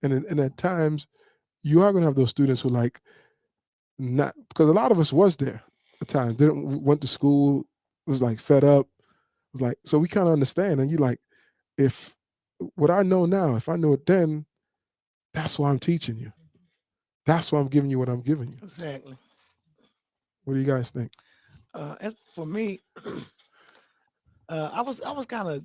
and at times you are going to have those students who like not, because a lot of us was there at times, didn't went to school, was like fed up, was like, so we kind of understand. And you like, if what I know now, if I know it then, that's why I'm teaching you. That's why I'm giving you what I'm giving you. Exactly. What do you guys think? As for me, I was kind of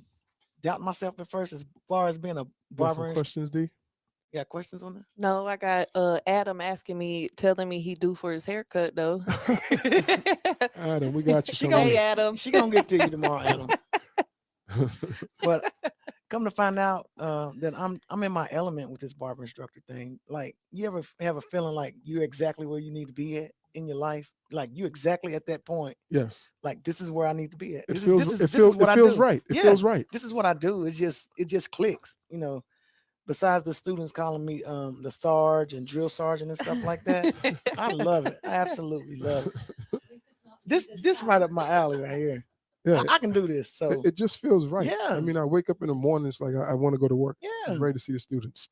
doubting myself at first as far as being a Got some barber. questions, D? You got questions on No, I got Adam asking me, telling me he due for his haircut though. Adam, we got you She coming. gonna Hey get Adam. she gonna get to you tomorrow, Adam. But come to find out that I'm in my element with this barber instructor thing. Like, you ever have a feeling like you're exactly where you need to be at in your life? Like, you exactly at that point. Yes. Like, this is where I need to be at. It This feels is what it I feels do. right. It Yeah, feels right. this is what I do. It just clicks. Besides the students calling me the Sarge and drill sergeant and stuff like that, I love it. I absolutely love it. This right up my alley right here. Yeah. I can do this. So It just feels right. Yeah. I mean, I wake up in the morning, it's like I want to go to work. yeah, I'm ready to see the students.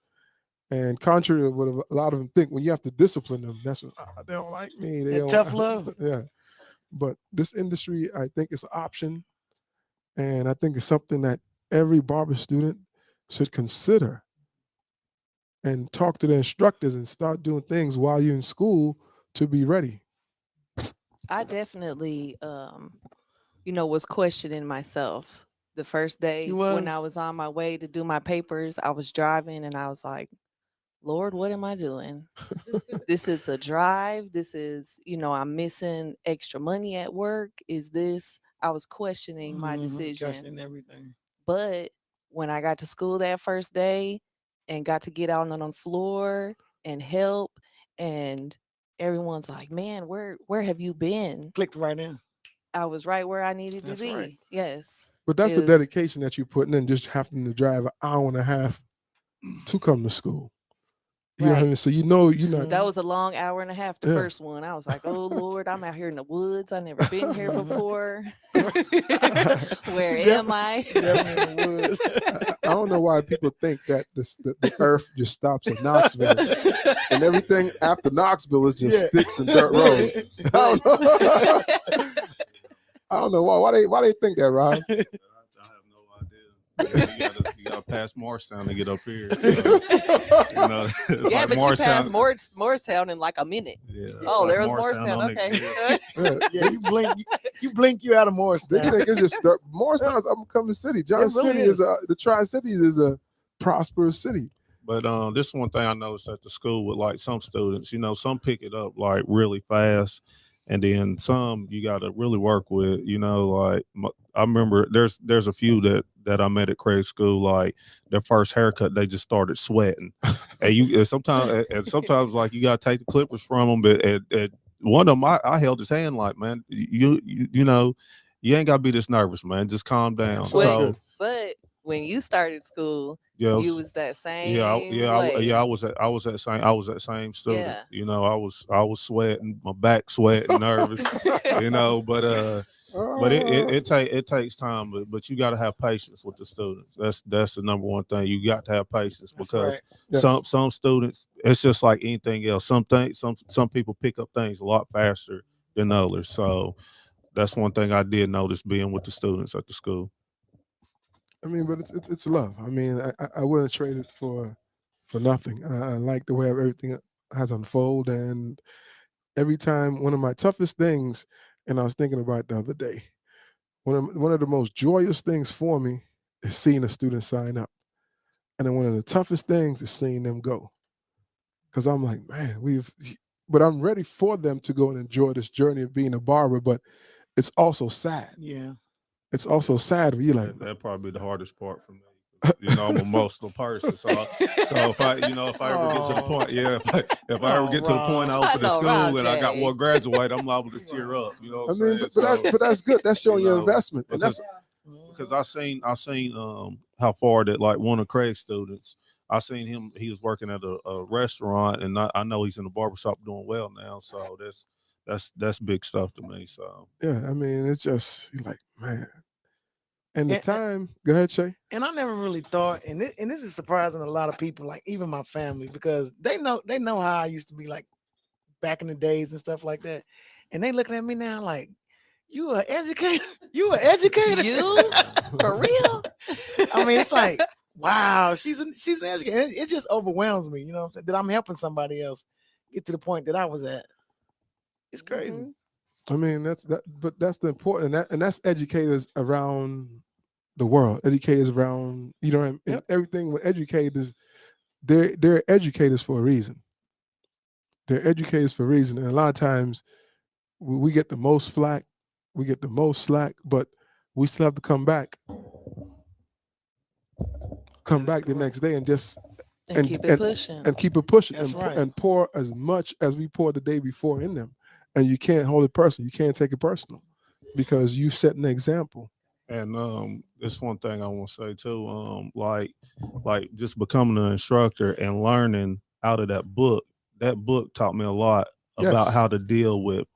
And contrary to what a lot of them think, when you have to discipline them, that's when they don't like me. They that don't, tough love. yeah. But this industry, I think it's an option. And I think it's something that every barber student should consider and talk to the instructors and start doing things while you're in school to be ready. I definitely was questioning myself the first day You when was? I was on my way to do my papers. I was driving and I was like, Lord, what am I doing? This is a drive. This is, I'm missing extra money at work. Is this? I was questioning my decision. Questioning everything. But when I got to school that first day and got to get out on the floor and help, and everyone's like, man, where have you been? Clicked right in. I was right where I needed to That's be. right. Yes. But that's the Is dedication that you're putting in, just having to drive an hour and a half to come to school. You know what I Right. mean? So you know you're not. That was a long hour and a half, the Yeah. first one. I was like, oh Lord, I'm out here in the woods. I never been here before. Where am I? Definitely in the woods. I don't know why people think that the earth just stops at Knoxville and everything after Knoxville is just Yeah. sticks and dirt roads. I don't know. I don't know why they think that, Rob. I have no idea. You gotta pass Morristown to get up here. So, it's Yeah, like but you passed Morristown. Morristown in like a minute. Yeah, it's Oh, like there was Morristown Morristown. don't Okay. exist. Yeah. Yeah, you blink, you out of They Morristown. think it's just Morristown's up and coming city. Johnson really City is. the Tri-Cities is a prosperous city. But this is one thing I noticed at the school with like some students. Some pick it up like really fast, and then some you got to really work with. Like I remember there's a few that I met at Craig School. Like their first haircut, they just started sweating, and sometimes like you got to take the clippers from them. But at one of them, I held his hand like, man, you ain't got to be this nervous, man. Just calm down. Wait. So But when you started school, yeah, you was that same yeah, way. I was that same student. Yeah. I was sweating, my back sweating, nervous. But it takes time. But you got to have patience with the students. That's the number one thing. You got to have patience That's because right. Yes. some students, it's just like anything else. Some people pick up things a lot faster than others. So that's one thing I did notice being with the students at the school. I mean, but it's love. I mean, I wouldn't trade it for nothing. I like the way everything has unfolded, and every time one of my toughest things, and I was thinking about it the other day, one of the most joyous things for me is seeing a student sign up, and then one of the toughest things is seeing them go, because I'm like, man, but I'm ready for them to go and enjoy this journey of being a barber, but it's also sad. Yeah. It's also sad when you're like, That'd probably be the hardest part for me. I'm an emotional person, so if I ever get to the point, if I ever get to the point I open the know, school Rob and I got J. one graduate, I'm liable to tear up. You know what I I'm mean, saying? but that's good. That's showing your know, investment, and that's because I seen how far that like one of Craig's students. I seen him. He was working at a restaurant, and I know he's in the barbershop doing well now. So that's big stuff to me. So yeah. I mean, it's just you're like, man, And the And, time, go ahead, Shay. and I never really thought, and this is surprising a lot of people, like even my family, because they know how I used to be like back in the days and stuff like that, and they looking at me now like, you are educated, you are educated. You for real? I mean, it's like, wow, she's an educator. It just overwhelms me, you know what I'm saying? That I'm helping somebody else get to the point that I was at. It's crazy. Mhm. I mean, but that's the important, and that's educators around the world, educators around, and Yep. everything with educators, they're educators for a reason. They're educators for a reason, and a lot of times we get the most flack, we get the most slack, but we still have to come That is back the next correct. day and just And and keep it and pushing. and keep it pushing That's right. and pour as much as we poured the day before in them. And you can't hold it personal. You can't take it personal because you set an example. And it's one thing I want to say too. Like just becoming an instructor and learning out of that book. That book taught me a lot about Yes. how to deal with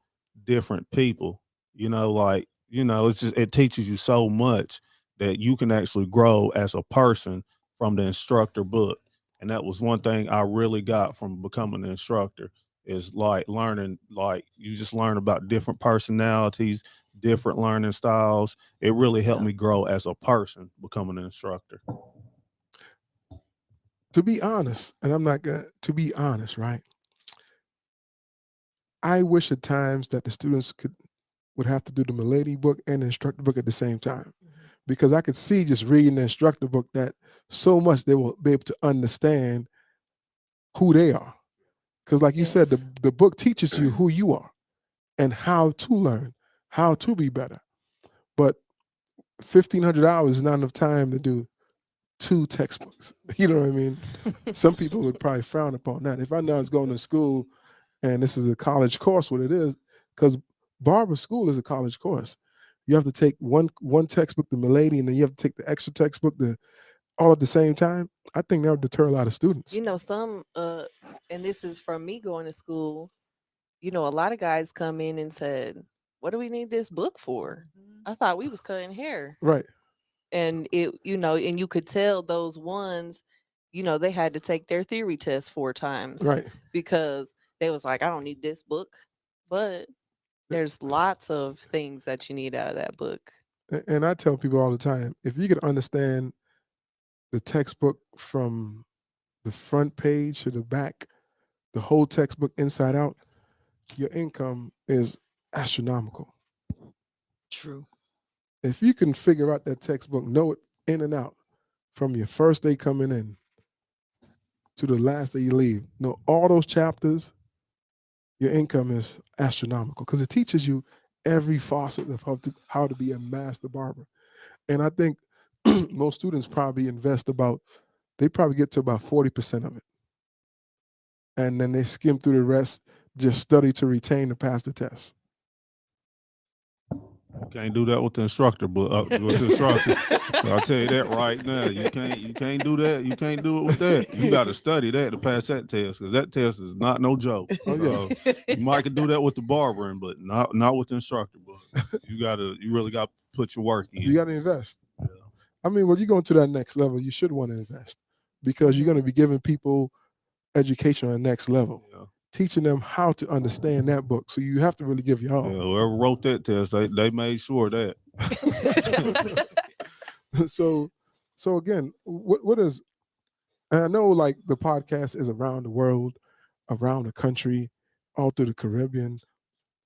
different people. It's just it teaches you so much that you can actually grow as a person from the instructor book. And that was one thing I really got from becoming an instructor is like learning, like you just learn about different personalities, different learning styles. It really helped Yeah. me grow as a person becoming an instructor. To be honest, and I'm not gonna to be honest, right? I wish at times that the students would have to do the Milady book and the instructor book at the same time. Because I could see just reading the instructor book that so much they will be able to understand who they are. Because like you said, Yes. the book teaches you who you are and how to learn, how to be better. But 1,500 hours is not enough time to do two textbooks. You know what I mean? Some people would probably frown upon that. If I know I was going to school and this is a college course, what it is, because barber school is a college course. You have to take one textbook, the Milady, and then you have to take the extra textbook, all at the same time. I think that would deter a lot of students. Some and this is from me going to school, a lot of guys come in and said, "What do we need this book for? I thought we was cutting hair." Right, And and you could tell those ones, they had to take their theory test 4 times right. because they was like, "I don't need this book." But there's lots of things that you need out of that book. And I tell people all the time, if you can understand the textbook from the front page to the back, the whole textbook inside out, your income is astronomical. True. If you can figure out that textbook, know it in and out, from your first day coming in to the last day you leave, know all those chapters, your income is astronomical because it teaches you every facet of how to be a master barber. And I think most students probably they probably get to about 40% of it. And then they skim through the rest, just study to retain to pass the test. You can't do that with the instructor, but with the instructor, I'll tell you that right now. You can't do that. You can't do it with that. You got to study that to pass that test because that test is not no joke. Oh, yeah. So you might can do that with the barbering, but not with the instructor. But you really got to put your work in. You got to invest. Yeah. I mean, when you go to that next level, you should want to invest because you're going to be giving people education on the next level, teaching them how to understand that book. So you have to really give your all. Yeah, whoever wrote that test, they made sure of that. So again, what is? And I know like the podcast is around the world, around the country, all through the Caribbean,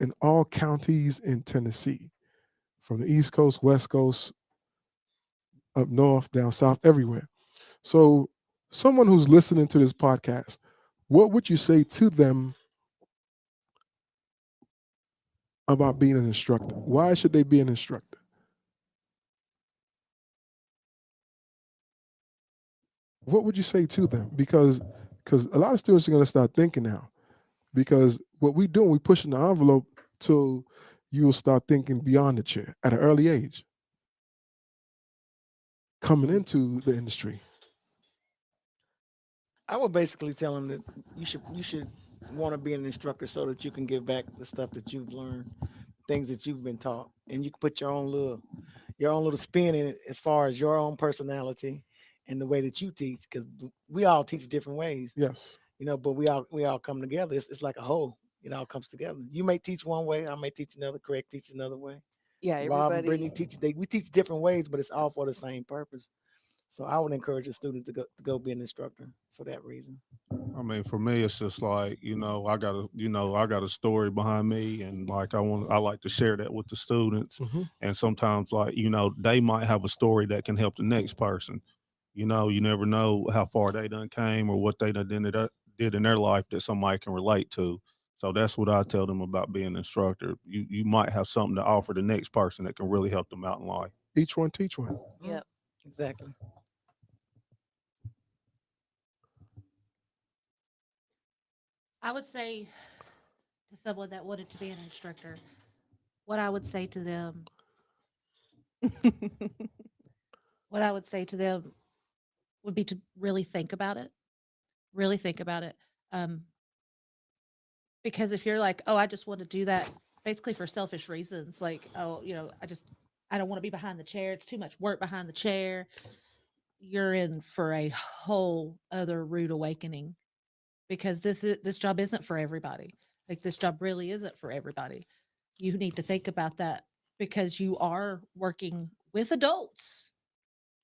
in all counties in Tennessee, from the East Coast, West Coast, up north, down south, everywhere. So someone who's listening to this podcast, what would you say to them about being an instructor? Why should they be an instructor? What would you say to them? Because a lot of students are going to start thinking now. Because what we doing, we pushing the envelope till you will start thinking beyond the chair at an early age, coming into the industry. I would basically tell them that you should want to be an instructor so that you can give back the stuff that you've learned, things that you've been taught, and you can put your own little spin in it as far as your own personality and the way that you teach, because we all teach different ways, Yes. but we all come together. It's like a whole. It all comes together. You may teach one way, I may teach another. Craig teach another way. Yeah, Rob and everybody. Brittany teach. We teach different ways, but it's all for the same purpose. So I would encourage a student to go be an instructor for that reason. I mean, for me, it's just like, I got a story behind me, and like I like to share that with the students. Hmm. And sometimes, like, they might have a story that can help the next person. You never know how far they done came or what they did in their life that somebody can relate to. So that's what I tell them about being an instructor. You might have something to offer the next person that can really help them out in life. Each one teach one. Yep. Exactly. I would say to someone that wanted to be an instructor, what I would say to them, what I would say to them would be to really think about it. Really think about it. Um, because if you're like, oh, I just want to do that basically for selfish reasons, like, oh, I don't want to be behind the chair. It's too much work behind the chair. You're in for a whole other rude awakening because this job isn't for everybody. Like this job really isn't for everybody. You need to think about that because you are working with adults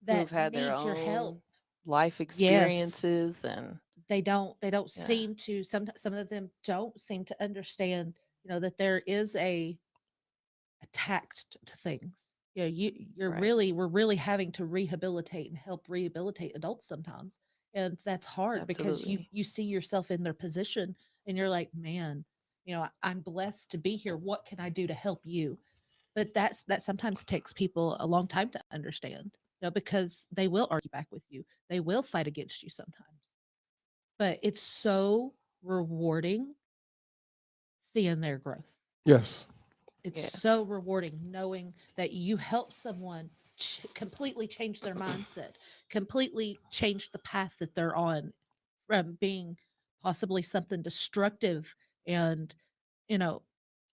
Who've that had need their your help. own life Yes. experiences and They don't Yeah. seem to some of them don't seem to understand, that there is a tact to things. You're Right. we're really having to rehabilitate and help rehabilitate adults sometimes. And that's hard because you Absolutely. you see yourself in their position and you're like, man, I'm blessed to be here. What can I do to help you? But that sometimes takes people a long time to understand, because they will argue back with you. They will fight against you sometimes. But it's so rewarding seeing their growth. Yes. It's so Yes. rewarding knowing that you help someone completely change their mindset, completely change the path that they're on from being possibly something destructive and, you know,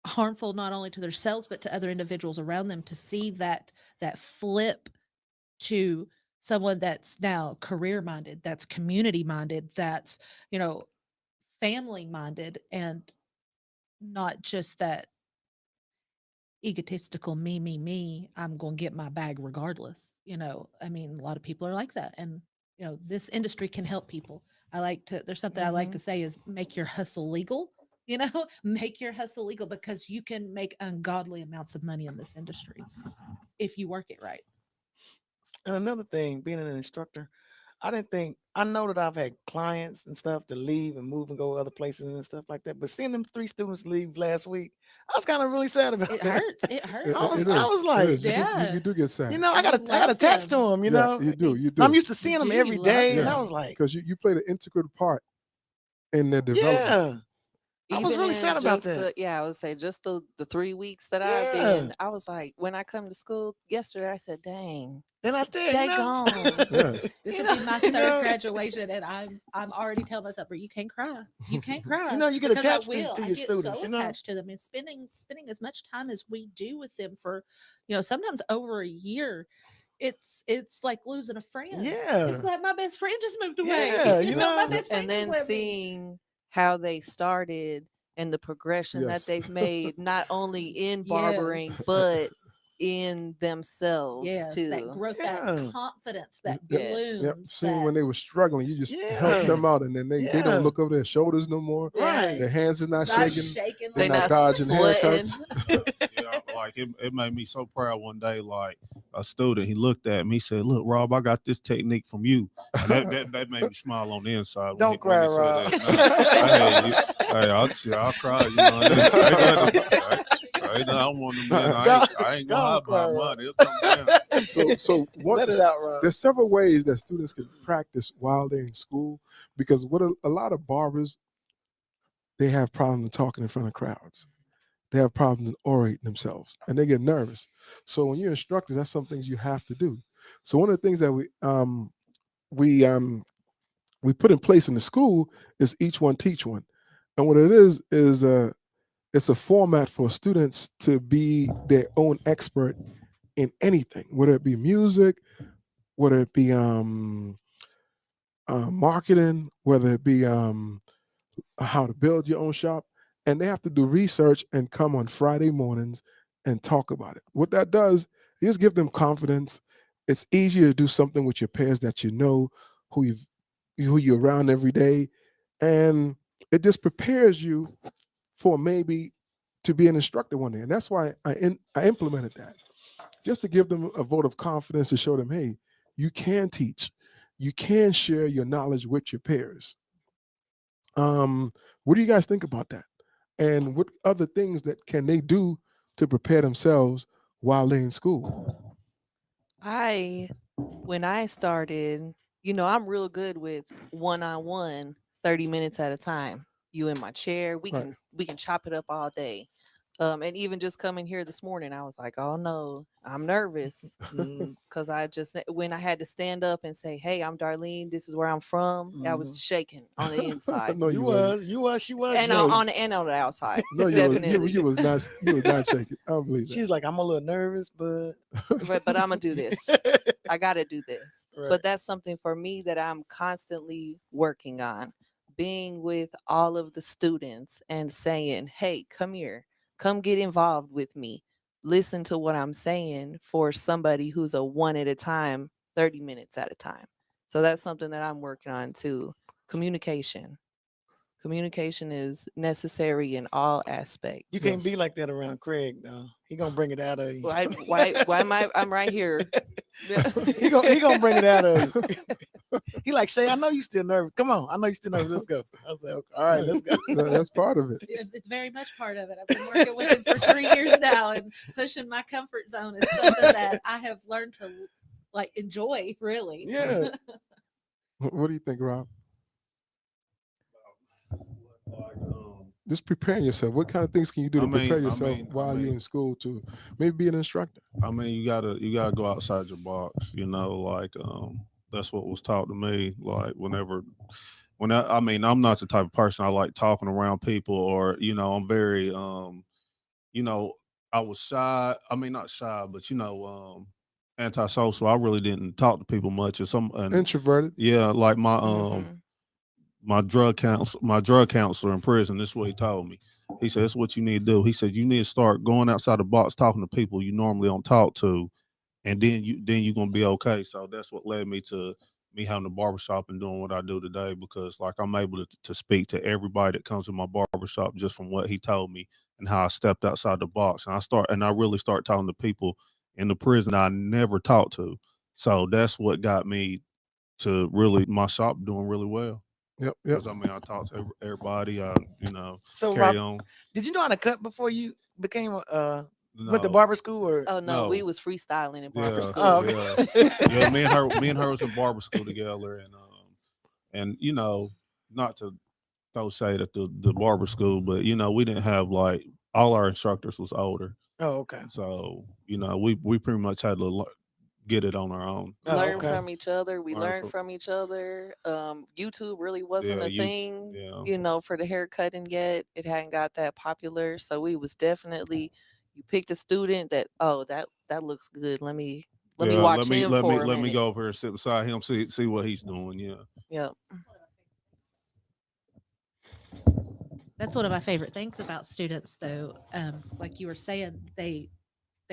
harmful not only to themselves but to other individuals around them, to see that flip to someone that's now career minded, that's community minded, that's, you know, family minded, and not just that egotistical me, I'm going to get my bag regardless. I mean, a lot of people are like that. And, this industry can help people. There's something I like to Hmm. say is make your hustle legal, make your hustle legal because you can make ungodly amounts of money in this industry if you work it right. And another thing, being an instructor, I know that I've had clients and stuff to leave and move and go other places and stuff like that. But seeing them three students leave last week, I was kind of really sad about It that. hurts. It It, hurts. I it was it I is. was It like, is. Yeah. You do get sad. I got You I got love attached to them. them, Yeah, you do. You I'm do. used to seeing them do, every you love day, and Yeah. I them. was like, Because you played an integral part in their development. yeah, I was Even really in sad about just that. I would say just the 3 weeks that I've Yeah. been, I was like, when I come to school yesterday, I said, dang, Then I did, they gone. Yeah. This You will know, be my you third know, graduation, and I'm already telling myself, "But you can't cry. You can't cry you get because I attached will. to I your get students, so attached to them, and spending as much time as we do with them for, sometimes over a year. It's like losing a friend. It's Yeah, like my best friend just moved away. yeah, My Yep. best friend and just then left me. seeing how they started and the progression that Yes. they've made, not only in barbering, Yes, but in themselves yes, that too. growth, that yeah, confidence Yep. that Yes. Yep. blooms. Seeing That when they were struggling, you just help yeah, them out, and then they don't yeah, look over their shoulders no more. right. Their yes, hands is not not shaking. shaking They're They like not not dodging before. sweating. haircuts. Yeah, like it made me so proud one day. Like a student, he looked at me, he said, "Look, Rob, I got this technique from you," and that made me smile on the inside when he Don't cry, said Rob. that. Nah, I'll cry. Ain't I'm one of them men. Go, I ain't gonna don't hide cry, behind Rob. money. It'll come down. So what? Let it out, Rob. There's several ways that students can practice while they're in school, because what a lot of barbers, they have problems talking in front of crowds. They have problems in orating themselves, and they get nervous. So when you're instructors, that's some things you have to do. So one of the things that we we put in place in the school is each one teach one, and what it is it's a format for students to be their own expert in anything, whether it be music, whether it be marketing, whether it be how to build your own shop, and they have to do research and come on Friday mornings and talk about it. What that does is give them confidence. It's easier to do something with your peers that you know, who you're around every day, and it just prepares you for maybe to be an instructor one day. And that's why I implemented that, just to give them a vote of confidence, to show them, hey, you can teach, you can share your knowledge with your peers. What do you guys think about that? And what other things that can they do to prepare themselves while they're in school? When I started, I'm real good with one-on-one, 30 minutes at a time. You in my chair, we Right. can chop it up all day. And even just coming here this morning, I was like, oh no, I'm nervous. Because when I had to stand up and say, hey, I'm Darlene, this is where I'm from, I was shaking on the inside. No, You you wasn't. was, you was, she was. And she was. on the outside. No, Definitely. you was not. You was not shaking. I don't believe that. She's like, I'm a little nervous, but But I'm gonna do this. I gotta do this. Right. But that's something for me that I'm constantly working on. Being with all of the students and saying, hey, come here, come get involved with me. Listen to what I'm saying for somebody who's a one at a time, 30 minutes at a time. So that's something that I'm working on too. Communication. Communication is necessary in all aspects. You can't be like that around Craig, though. He gonna bring it out of you. Why am I'm right here? he gonna bring it out of you. He like, Shay, I know you still nervous. Come on, I know you still nervous. Let's go. I was like, okay, all right, let's go. That's part of it. It's very much part of it. I've been working with him for 3 years now, and pushing my comfort zone is something that I have learned to like enjoy. Really. Yeah. What do you think, Rob? Like, Just preparing yourself. What kind of things can you do to prepare yourself while you're in school to maybe be an instructor? I mean, you gotta go outside your box. Like that's what was taught to me. Like I'm not the type of person I like talking around people, or I'm very I was shy. I mean, not shy, but antisocial. I really didn't talk to people much. And Introverted. yeah, like my drug counselor in prison, this is what he told me. He said, "This is what you need to do." He said, "You need to start going outside the box, talking to people you normally don't talk to, and then you're gonna be okay." So that's what led me to me having a barbershop and doing what I do today, because like I'm able to speak to everybody that comes to my barbershop just from what he told me and how I stepped outside the box. And I really start talking to people in the prison I never talked to. So that's what got me to really my shop doing really well. Yep. Because I mean, I talk to everybody. So, carry Rob, on. did you know how to cut before you became went to No. barber school? Or Oh no, No. we was freestyling in barber Yeah, school. Oh, okay. Yeah, me and her was in barber school together, and not to throw shade at the barber school, but we didn't have like all our instructors was older, Oh, okay. so we pretty much had to get it on our own. Oh, Learn okay. from each other. We Learn learned from- from each other. YouTube really wasn't Yeah, a thing, yeah. for the hair cutting yet. It hadn't got that popular. So we was definitely, you picked a student that, oh, that looks good. Let me Yeah, watch him for a let me minute. go over here and sit beside him, see what he's doing. Yeah. Yep. That's one of my favorite things about students, though. Like you were saying, they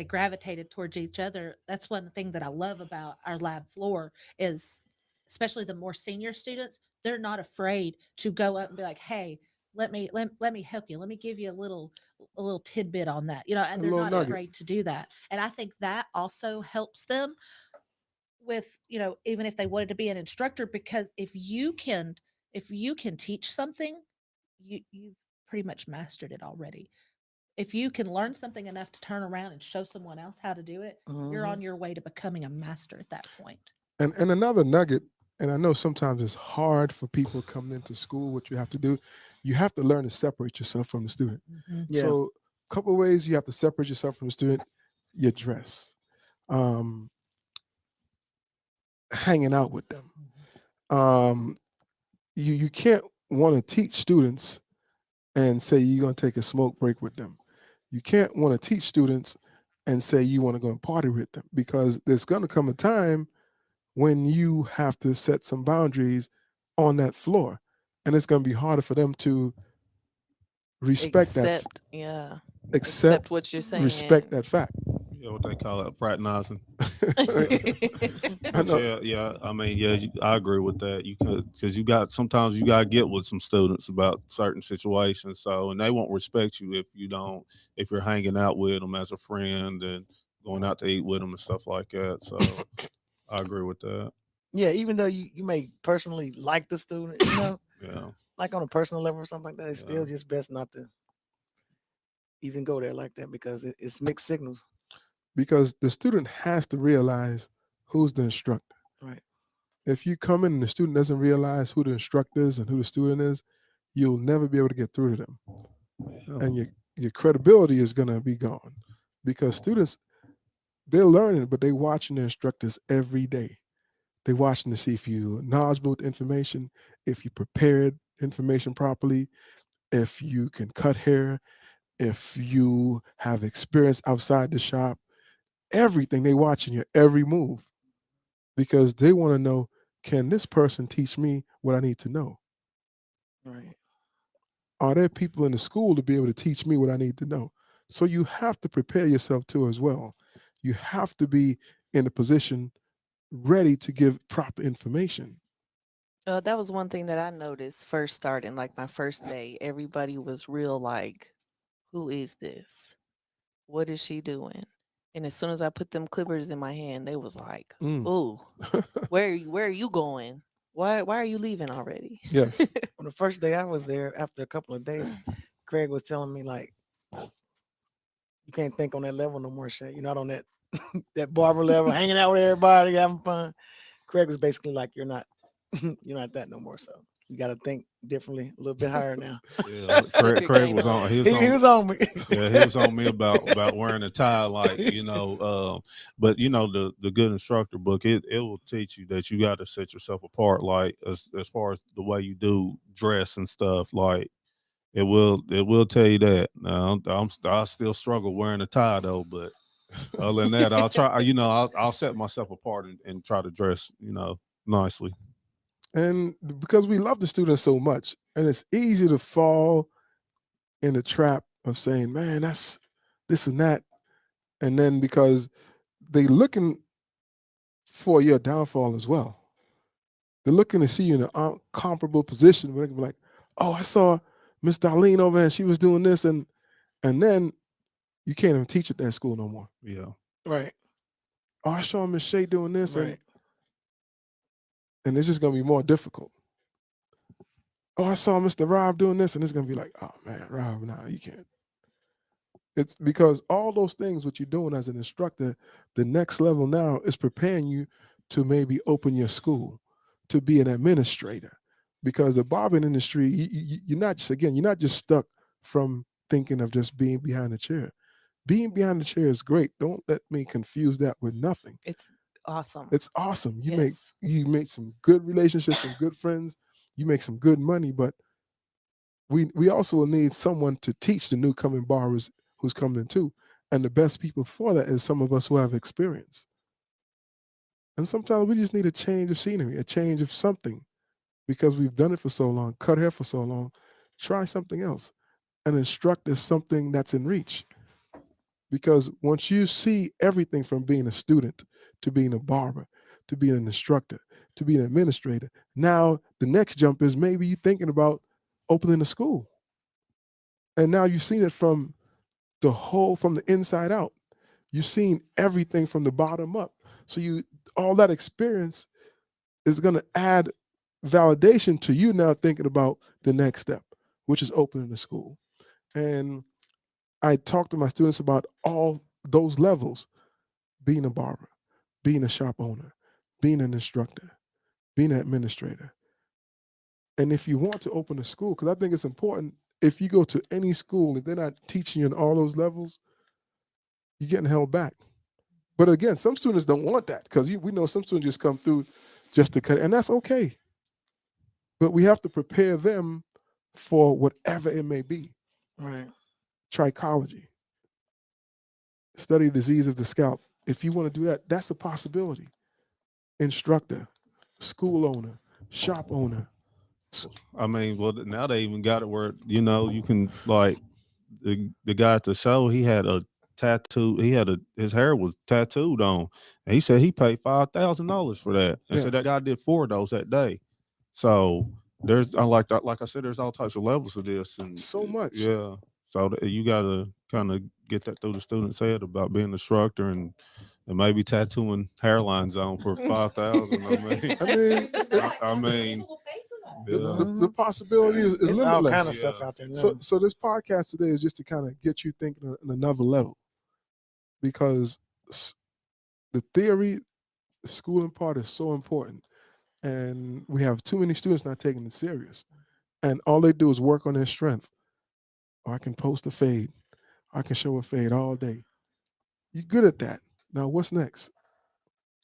gravitated towards each other. That's one thing that I love about our lab floor is, especially the more senior students, they're not afraid to go up and be like, "Hey, let me help you. Let me give you a little tidbit on that." And A they're little not nugget. afraid to do that. And I think that also helps them with, even if they wanted to be an instructor, because if you can teach something, you've pretty much mastered it already. If you can learn something enough to turn around and show someone else how to do it, you're Mhm. on your way to becoming a master at that point. And another nugget, and I know sometimes it's hard for people coming into school. What you have to do, you have to learn to separate yourself from the student. Yeah. So, a couple of ways you have to separate yourself from the student: your dress, um, hanging out with them. Um, you can't want to teach students and say you're going to take a smoke break with them. You can't want to teach students and say you want to go and party with them, because there's going to come a time when you have to set some boundaries on that floor, and it's going to be harder for them to respect that, Yeah. accept, Accept what you're respect saying. that fact. Yeah, what they call it, fraternizing. I But know. yeah. I mean, yeah, I agree with that. You could, because you got, sometimes you got to get with some students about certain situations. So, and they won't respect you if you don't, if you're hanging out with them as a friend and going out to eat with them and stuff like that. So, I agree with that. Yeah, even though you may personally like the student, Yeah, like on a personal level or something like that, it's Yeah. still just best not to even go there like that, because it's mixed signals. Because the student has to realize who's the instructor. Right. If you come in and the student doesn't realize who the instructor is and who the student is, you'll never be able to get through to them. yeah. And your credibility is going to be gone, because students, they're learning, but they're watching their instructors every day. They're watching to see if you're knowledgeable with information, if you prepared information properly, if you can cut hair, if you have experience outside the shop. Everything, they watching your every move, because they want to know, can this person teach me what I need to know? Right. Are there people in the school to be able to teach me what I need to know? So you have to prepare yourself too as well. You have to be in a position ready to give proper information. That was one thing that I noticed first starting, like my first day. Everybody was real like, who is this? What is she doing? And as soon as I put them clippers in my hand, they was like, Mm. "Ooh, where are you going? Why are you leaving already?" Yes. On the first day I was there, after a couple of days, Craig was telling me, like, you can't think on that level no more, Shay. You're not on that that barber level, hanging out with everybody, having fun. Craig was basically like, you're not you're not that no more. So you got to think differently, a little bit higher now. Yeah, Step your Craig game was up. on. He was He on. was on me. Yeah, he was on me about wearing a tie, like but the good instructor book, it will teach you that you got to set yourself apart, like as far as the way you do dress and stuff, like it will tell you that. Now I still struggle wearing a tie though, but other than that, I'll try. I'll set myself apart and try to dress nicely. And because we love the students so much, and it's easy to fall in the trap of saying, man, that's this and that. And then because they looking for your downfall as well. They're looking to see you in an comparable position where they can be like, oh, I saw Miss Darlene over and she was doing this, and then you can't even teach at that school no more. Yeah, Right. Oh, I saw Miss Shay doing this, Right. and it's just gonna be more difficult. Oh, I saw Mr. Rob doing this, and it's gonna be like, oh man, Rob, nah, you can't. It's because all those things what you're doing as an instructor, the next level now is preparing you to maybe open your school, to be an administrator. Because the barbering industry, you're not just, again, you're not just stuck from thinking of just being behind the chair. Being behind the chair is great. Don't let me confuse that with nothing. It's awesome. It's awesome. Yes. You make some good relationships, some good friends, you make some good money, but we also need someone to teach the new coming barbers who's coming in too. And the best people for that is some of us who have experience. And sometimes we just need a change of scenery, a change of something, because we've done it for so long, cut hair for so long. Try something else. And instruct is something that's in reach. Because once you see everything from being a student to being a barber, to being an instructor, to being an administrator, now the next jump is maybe you're thinking about opening a school. And now you've seen it from from the inside out. You've seen everything from the bottom up. So all that experience is going to add validation to you now thinking about the next step, which is opening a school. And I talk to my students about all those levels: being a barber, being a shop owner, being an instructor, being an administrator. And if you want to open a school, because I think it's important, if you go to any school, if they're not teaching you in all those levels, you're getting held back. But again, some students don't want that, because we know some students just come through just to cut, and that's okay. But we have to prepare them for whatever it may be. Right. Trichology, study disease of the scalp. If you want to do that, that's a possibility. Instructor, school owner, shop owner. I mean, well, now they even got it where you can like the guy at the show. He had a tattoo. His hair was tattooed on, and he said he paid $5,000 for that, and Yeah. said that guy did 4 of those that day. So there's like I said, there's all types of levels of this, and So much. yeah. So you got to kind of get that through the student's head about being an instructor and maybe tattooing hairlines on for 5,000. I mean, The possibility is It's all limitless. kind of stuff out there now. So this podcast today is just to kind of get you thinking on another level, because the theory, the schooling part is so important, and we have too many students not taking it serious, and all they do is work on their strength. Or I can post a fade, I can show a fade all day. You're good at that. Now what's next?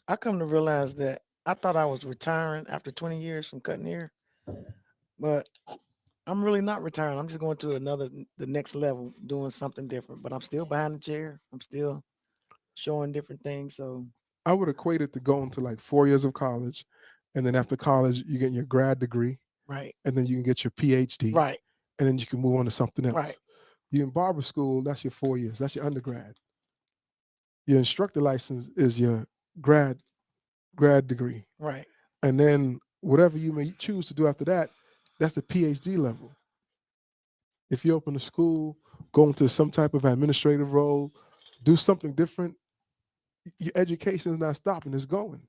I come to realize that I thought I was retiring after 20 years from cutting hair, but I'm really not retiring. I'm just going to the next level, doing something different. But I'm still behind the chair. I'm still showing different things. So I would equate it to going to like 4 years of college, and then after college you get your grad degree, right, and then you can get your PhD, right, and then you can move on to something else. right. You in barber school, that's your 4 years. That's your undergrad. Your instructor license is your grad degree. Right. And then whatever you may choose to do after that, that's the PhD level. If you open a school, go into some type of administrative role, do something different, your education is not stopping, it's going.